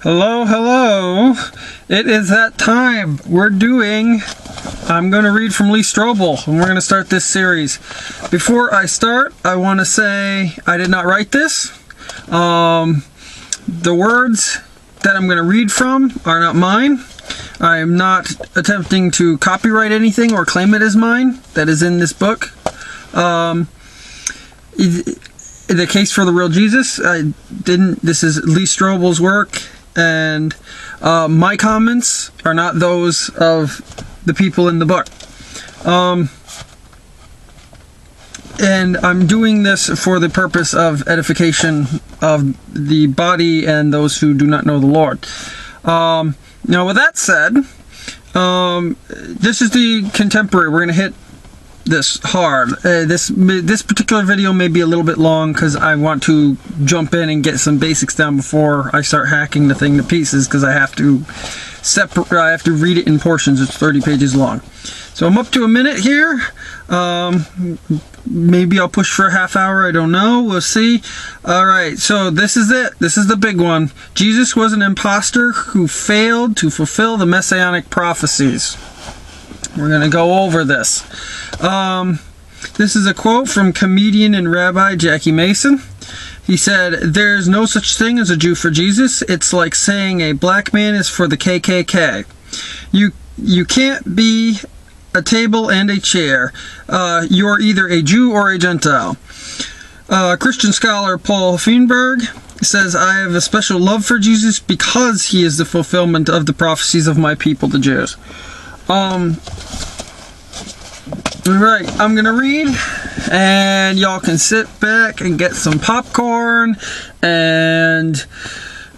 Hello, hello. It is that time. I'm going to read from Lee Strobel, and we're going to start this series. Before I start, I want to say I did not write this. The words that I'm going to read from are not mine. I am not attempting to copyright anything or claim it as mine. That is in this book. The Case for the Real Jesus. This is Lee Strobel's work. And my comments are not those of the people in the book. And I'm doing this for the purpose of edification of the body and those who do not know the Lord. Now, with that said, this is the contemporary. We're going to hit this hard. This particular video may be a little bit long because I want to jump in and get some basics down before I start hacking the thing to pieces, because I have to read it in portions. It's 30 pages long. So I'm up to a minute here. Maybe I'll push for a half hour. I don't know. We'll see. All right. So this is it. This is the big one. Jesus was an imposter who failed to fulfill the messianic prophecies. We're going to go over this. This is a quote from comedian and rabbi Jackie Mason. He said, "There's no such thing as a Jew for Jesus. It's like saying a black man is for the KKK. You can't be a table and a chair. You're either a Jew or a Gentile." Christian scholar Paul Feinberg says, "I have a special love for Jesus because he is the fulfillment of the prophecies of my people, the Jews." Right, I'm gonna read, and y'all can sit back and get some popcorn and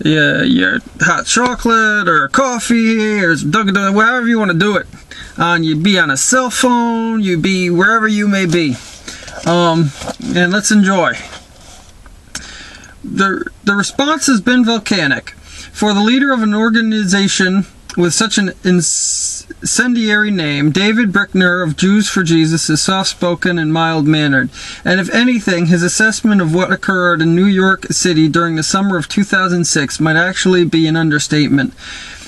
your hot chocolate or coffee or some Dunkin' Donuts, wherever you want to do it. You be on a cell phone, you be wherever you may be, and let's enjoy. The response has been volcanic. For the leader of an organization with such an incendiary name, David Brickner of Jews for Jesus is soft-spoken and mild-mannered, and if anything, his assessment of what occurred in New York City during the summer of 2006 might actually be an understatement.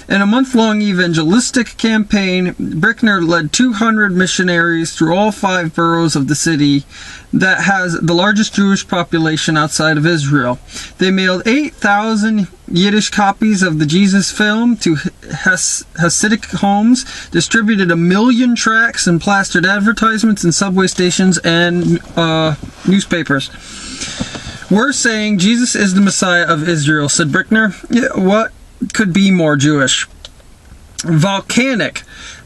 In a month-long evangelistic campaign, Brickner led 200 missionaries through all 5 boroughs of the city that has the largest Jewish population outside of Israel. They mailed 8,000 Yiddish copies of the Jesus film to Hasidic homes, distributed 1 million tracts, and plastered advertisements in subway stations and newspapers. "We're saying Jesus is the Messiah of Israel," said Brickner. What could be more Jewish? Volcanic.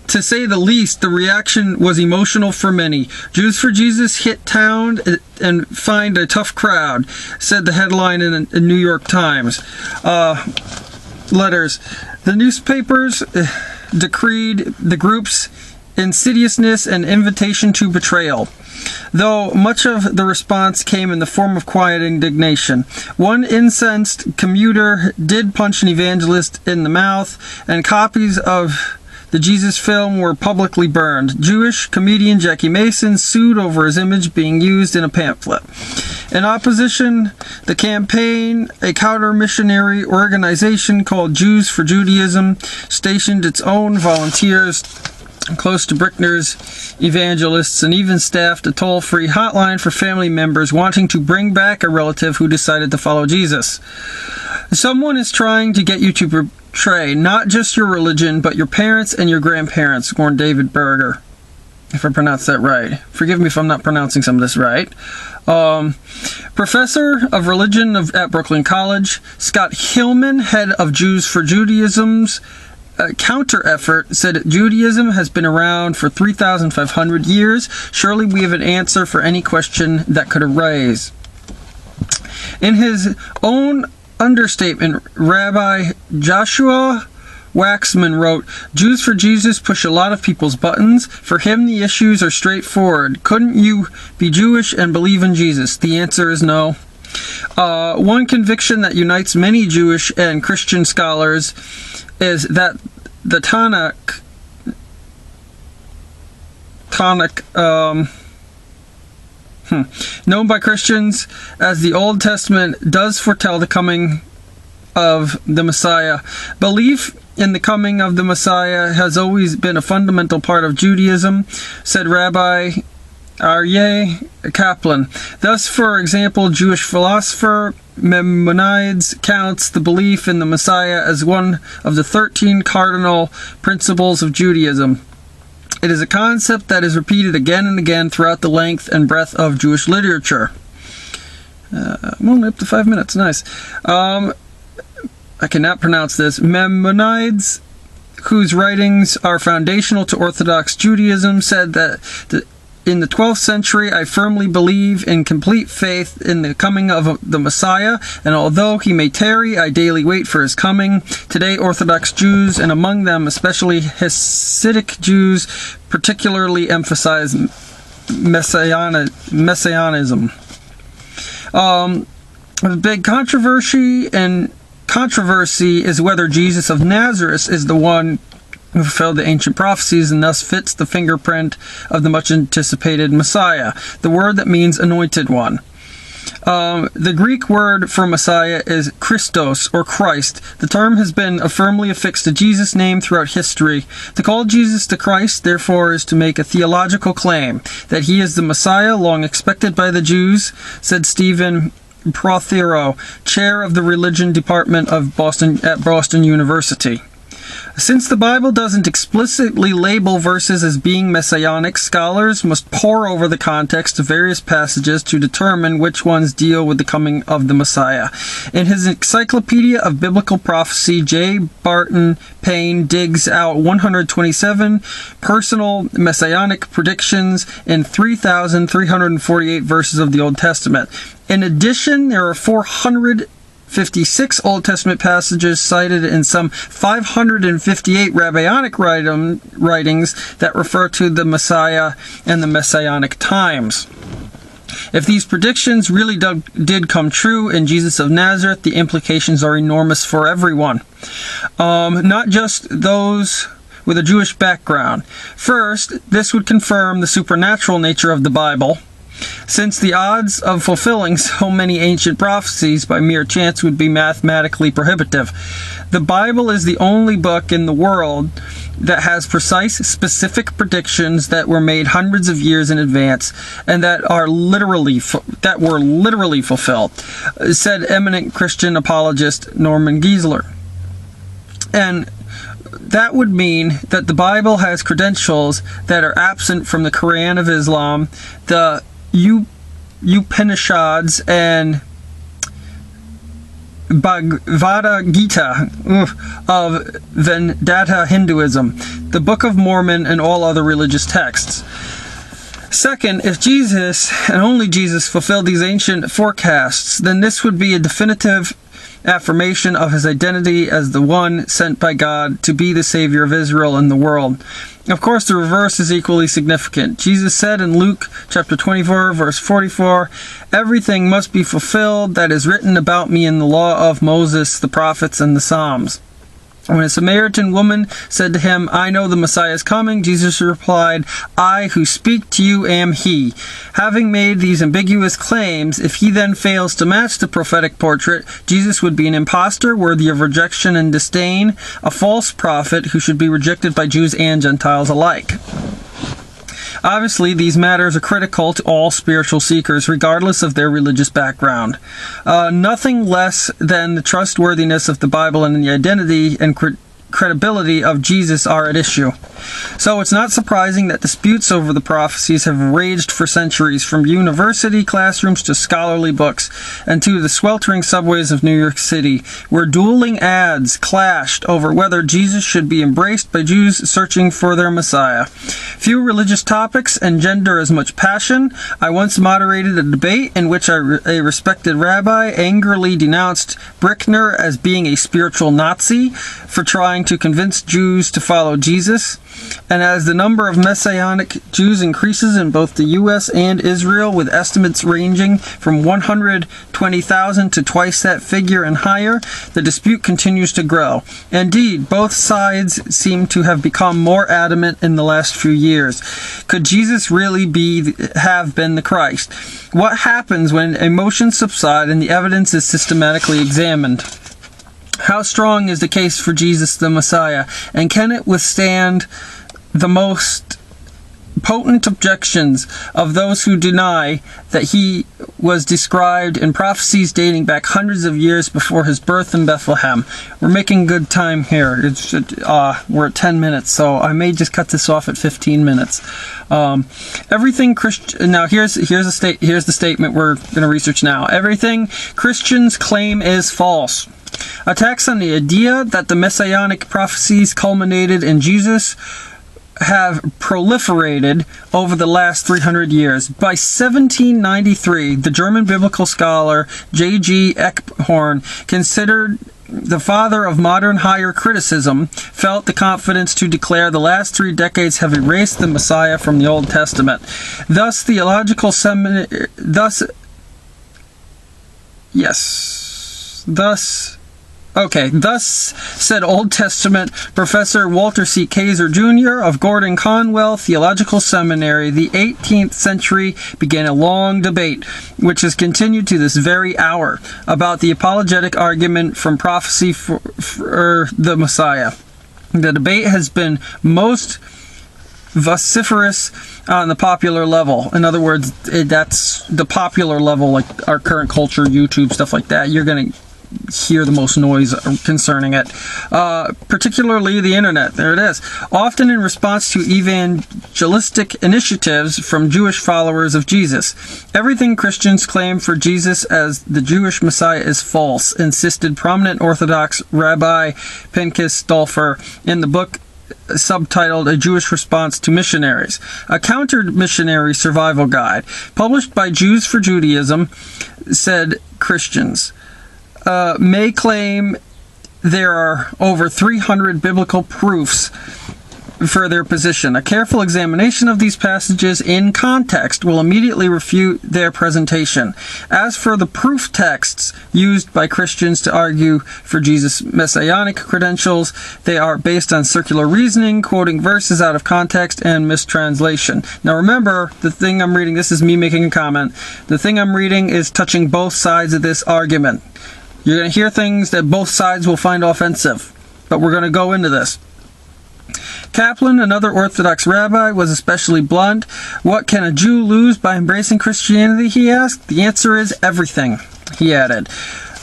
To say the least, the reaction was emotional for many. "Jews for Jesus hit town and find a tough crowd," said the headline in the New York Times. Letters. The newspapers decried the group's insidiousness and invitation to betrayal, though much of the response came in the form of quiet indignation. One incensed commuter did punch an evangelist in the mouth, and copies of the Jesus film were publicly burned. Jewish comedian Jackie Mason sued over his image being used in a pamphlet. In opposition, the campaign, a counter-missionary organization called Jews for Judaism, stationed its own volunteers close to Brickner's evangelists, and even staffed a toll-free hotline for family members wanting to bring back a relative who decided to follow Jesus. "Someone is trying to get you to betray not just your religion, but your parents and your grandparents," warned David Berger, if I pronounced that right. Forgive me if I'm not pronouncing some of this right. Professor of religion at Brooklyn College, Scott Hillman, head of Jews for Judaism's counter effort, said Judaism has been around for 3,500 years. Surely we have an answer for any question that could arise. In his own understatement, Rabbi Joshua Waxman wrote, "Jews for Jesus push a lot of people's buttons. For him, the issues are straightforward. Couldn't you be Jewish and believe in Jesus? The answer is no." One conviction that unites many Jewish and Christian scholars is that the Tanakh, known by Christians as the Old Testament, does foretell the coming of the Messiah. Belief in the coming of the Messiah has always been a fundamental part of Judaism, said Rabbi Aryeh Kaplan. Thus, for example, Jewish philosopher Maimonides counts the belief in the Messiah as one of the 13 cardinal principles of Judaism. It is a concept that is repeated again and again throughout the length and breadth of Jewish literature. I'm only up to 5 minutes. Nice. I cannot pronounce this. Maimonides, whose writings are foundational to Orthodox Judaism, said that in the 12th century, I firmly believe in complete faith in the coming of the Messiah, and although he may tarry, I daily wait for his coming. Today, Orthodox Jews, and among them especially Hasidic Jews, particularly emphasize messianism. A big controversy is whether Jesus of Nazareth is the one who fulfilled the ancient prophecies and thus fits the fingerprint of the much anticipated Messiah, the word that means anointed one. The Greek word for Messiah is Christos, or Christ. The term has been firmly affixed to Jesus' name throughout history. To call Jesus the Christ, therefore, is to make a theological claim that he is the Messiah long expected by the Jews, said Stephen Prothero, chair of the religion department of Boston University. Since the Bible doesn't explicitly label verses as being messianic, scholars must pore over the context of various passages to determine which ones deal with the coming of the Messiah. In his Encyclopedia of Biblical Prophecy, J. Barton Payne digs out 127 personal messianic predictions in 3,348 verses of the Old Testament. In addition, there are 456 Old Testament passages cited in some 558 rabbinic writings that refer to the Messiah and the Messianic times. If these predictions really did come true in Jesus of Nazareth, the implications are enormous for everyone, not just those with a Jewish background. First, this would confirm the supernatural nature of the Bible, since the odds of fulfilling so many ancient prophecies by mere chance would be mathematically prohibitive. The Bible is the only book in the world that has precise, specific predictions that were made hundreds of years in advance and that were literally fulfilled, said eminent Christian apologist Norman Geisler. And that would mean that the Bible has credentials that are absent from the Quran of Islam, the Upanishads, and Bhagavad Gita of Vedanta Hinduism, the Book of Mormon, and all other religious texts. Second, if Jesus, and only Jesus, fulfilled these ancient forecasts, then this would be a definitive affirmation of his identity as the one sent by God to be the Savior of Israel and the world. Of course, the reverse is equally significant. Jesus said in Luke chapter 24, verse 44, "Everything must be fulfilled that is written about me in the law of Moses, the prophets, and the Psalms." When a Samaritan woman said to him, "I know the Messiah is coming," Jesus replied, "I who speak to you am he." Having made these ambiguous claims, if he then fails to match the prophetic portrait, Jesus would be an impostor worthy of rejection and disdain, a false prophet who should be rejected by Jews and Gentiles alike. Obviously, these matters are critical to all spiritual seekers, regardless of their religious background. Nothing less than the trustworthiness of the Bible and the identity and credibility of Jesus are at issue. So it's not surprising that disputes over the prophecies have raged for centuries, from university classrooms to scholarly books, and to the sweltering subways of New York City, where dueling ads clashed over whether Jesus should be embraced by Jews searching for their Messiah. Few religious topics engender as much passion. I once moderated a debate in which a respected rabbi angrily denounced Brickner as being a spiritual Nazi for trying to convince Jews to follow Jesus. And as the number of Messianic Jews increases in both the U.S. and Israel, with estimates ranging from 120,000 to twice that figure and higher, the dispute continues to grow. Indeed, both sides seem to have become more adamant in the last few years. Could Jesus really have been the Christ? What happens when emotions subside and the evidence is systematically examined? How strong is the case for Jesus the Messiah, and can it withstand the most potent objections of those who deny that he was described in prophecies dating back hundreds of years before his birth in Bethlehem? We're making good time here. We're at 10 minutes, so I may just cut this off at 15 minutes. Everything Christian. Now here's the statement we're going to research now. Everything Christians claim is false. Attacks on the idea that the messianic prophecies culminated in Jesus have proliferated over the last 300 years. By 1793, the German biblical scholar J.G. Eckhorn, considered the father of modern higher criticism, felt the confidence to declare the last 3 decades have erased the Messiah from the Old Testament. Thus, said Old Testament Professor Walter C. Kaiser Jr. of Gordon Conwell Theological Seminary. The 18th century began a long debate, which has continued to this very hour, about the apologetic argument from prophecy for the Messiah. The debate has been most vociferous on the popular level. In other words, that's the popular level, like our current culture, YouTube, stuff like that. You're going to hear the most noise concerning it, particularly the internet. There it is. Often in response to evangelistic initiatives from Jewish followers of Jesus. Everything Christians claim for Jesus as the Jewish Messiah is false, insisted prominent Orthodox Rabbi Pinchas Dolfer in the book subtitled A Jewish Response to Missionaries, a counter-missionary survival guide, published by Jews for Judaism. Said Christians may claim there are over 300 biblical proofs for their position. A careful examination of these passages in context will immediately refute their presentation. As for the proof texts used by Christians to argue for Jesus' messianic credentials, they are based on circular reasoning, quoting verses out of context, and mistranslation. Now remember, the thing I'm reading, this is me making a comment, the thing I'm reading is touching both sides of this argument. You're going to hear things that both sides will find offensive, but we're going to go into this. Kaplan, another Orthodox rabbi, was especially blunt. What can a Jew lose by embracing Christianity, he asked. The answer is everything, he added.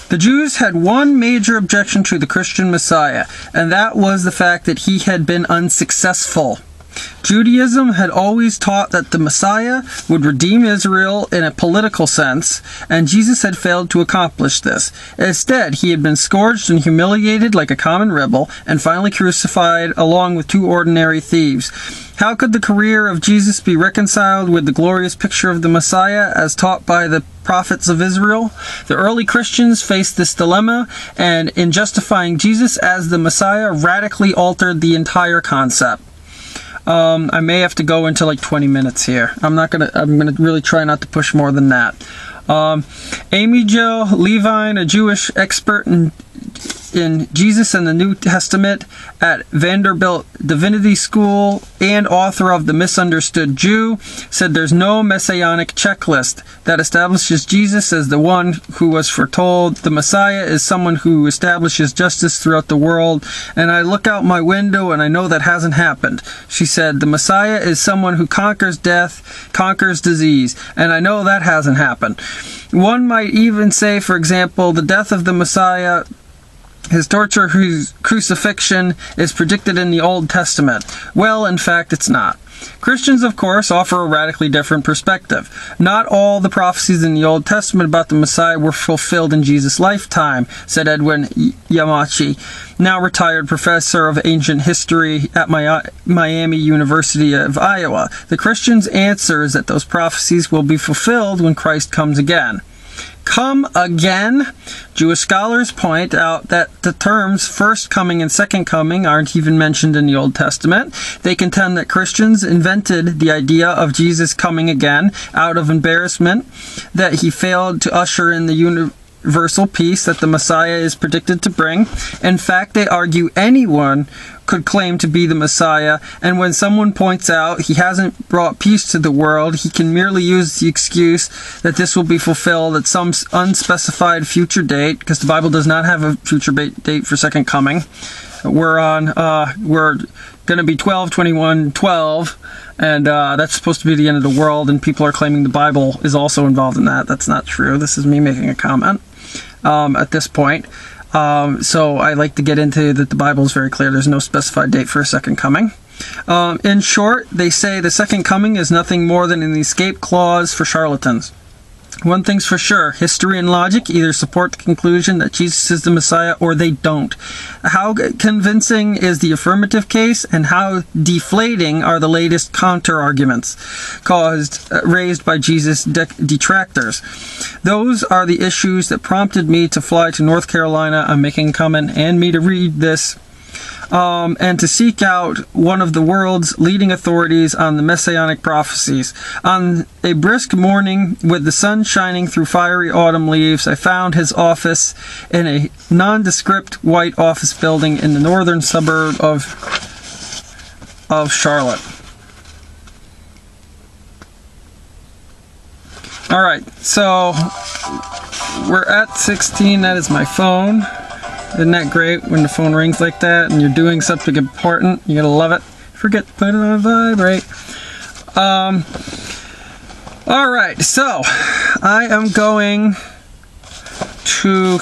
The Jews had one major objection to the Christian Messiah, and that was the fact that he had been unsuccessful. Judaism had always taught that the Messiah would redeem Israel in a political sense, and Jesus had failed to accomplish this. Instead, he had been scourged and humiliated like a common rebel, and finally crucified along with 2 ordinary thieves. How could the career of Jesus be reconciled with the glorious picture of the Messiah as taught by the prophets of Israel? The early Christians faced this dilemma, and in justifying Jesus as the Messiah, radically altered the entire concept. I may have to go into like 20 minutes here. I'm gonna really try not to push more than that. Amy Jo Levine, a Jewish expert in Jesus and the New Testament at Vanderbilt Divinity School and author of The Misunderstood Jew, said there's no messianic checklist that establishes Jesus as the one who was foretold. The Messiah is someone who establishes justice throughout the world, and I look out my window and I know that hasn't happened. She said, the Messiah is someone who conquers death, conquers disease, and I know that hasn't happened. One might even say, for example, the death of the Messiah, his torture, his crucifixion, is predicted in the Old Testament. Well, in fact, it's not. Christians, of course, offer a radically different perspective. Not all the prophecies in the Old Testament about the Messiah were fulfilled in Jesus' lifetime, said Edwin Yamachi, now retired professor of ancient history at Miami University of Iowa. The Christians' answer is that those prophecies will be fulfilled when Christ comes again. Come again? Jewish scholars point out that the terms first coming and second coming aren't even mentioned in the Old Testament. They contend that Christians invented the idea of Jesus coming again out of embarrassment that he failed to usher in the universal peace that the Messiah is predicted to bring. In fact, they argue anyone could claim to be the Messiah, and when someone points out he hasn't brought peace to the world, he can merely use the excuse that this will be fulfilled at some unspecified future date, because the Bible does not have a future date for second coming. We're going to be 12/21/12, and that's supposed to be the end of the world, and people are claiming the Bible is also involved in that. That's not true. This is me making a comment at this point. So I like to get into that the Bible is very clear. There's no specified date for a second coming. In short, they say the second coming is nothing more than an escape clause for charlatans. One thing's for sure, history and logic either support the conclusion that Jesus is the Messiah or they don't. How convincing is the affirmative case, and how deflating are the latest counter-arguments raised by Jesus' detractors? Those are the issues that prompted me to fly to North Carolina. I'm making a comment and me to read this. And to seek out one of the world's leading authorities on the messianic prophecies. On a brisk morning, with the sun shining through fiery autumn leaves, I found his office in a nondescript white office building in the northern suburb of Charlotte. Alright, so we're at 16. That is my phone. Isn't that great when the phone rings like that and you're doing something important? You gotta love it. Forget to put it on vibrate. Alright, so I am going to,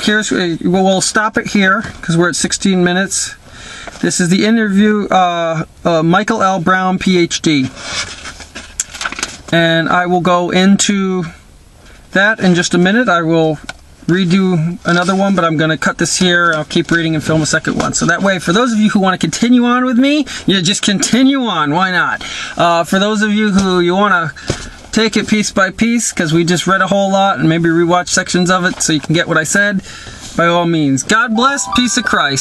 we'll stop it here because we're at 16 minutes. This is the interview, Michael L. Brown, PhD. And I will go into that in just a minute. I will redo another one, but I'm going to cut this here. I'll keep reading and film a second one. So that way, for those of you who want to continue on with me, you just continue on. Why not? For those of you who you want to take it piece by piece, because we just read a whole lot, and maybe rewatch sections of it so you can get what I said, by all means. God bless. Peace of Christ.